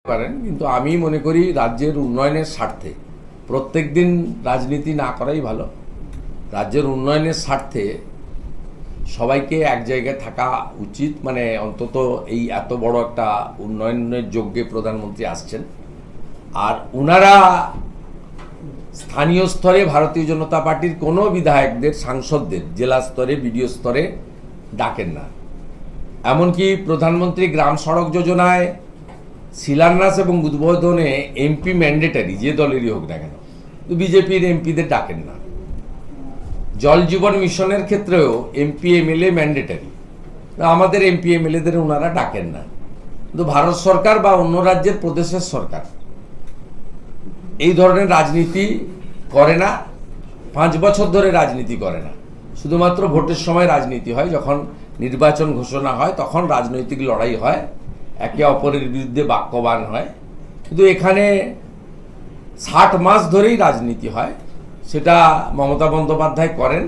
পারেন, কিন্তু আমি মনে করি রাজ্যের উন্নয়নের স্বার্থে প্রত্যেক দিন রাজনীতি না করাই ভালো। রাজ্যের উন্নয়নের স্বার্থে সবাইকে এক জায়গায় থাকা উচিত। মানে অন্তত এই এত বড় একটা উন্নয়নের যোগ্যে প্রধানমন্ত্রী আসছেন, আর উনারা স্থানীয় স্তরে ভারতীয় জনতা পার্টির কোনো বিধায়কদের, সাংসদদের জেলা স্তরে, বিডিও স্তরে ডাকেন না। এমনকি প্রধানমন্ত্রী গ্রাম সড়ক যোজনায় শিলান্যাস এবং উদ্বোধনে এমপি ম্যান্ডেটারি, যে দলেরই হোক না কেন, বিজেপির এমপিদের ডাকেন না। জল জীবন মিশনের ক্ষেত্রেও এমপি এমএলএ ম্যান্ডেটারি, আমাদের এমপি এমএলএদের ওনারা ডাকেন না। কিন্তু ভারত সরকার বা অন্য রাজ্যের প্রদেশের সরকার এই ধরনের রাজনীতি করে না, 5 বছর ধরে রাজনীতি করে না। শুধুমাত্র ভোটের সময় রাজনীতি হয়, যখন নির্বাচন ঘোষণা হয় তখন রাজনৈতিক লড়াই হয়, একে অপরের বিরুদ্ধে বাক্যবান হয়। কিন্তু এখানে 60 মাস ধরেই রাজনীতি হয়। সেটা মমতা বন্দ্যোপাধ্যায় করেন।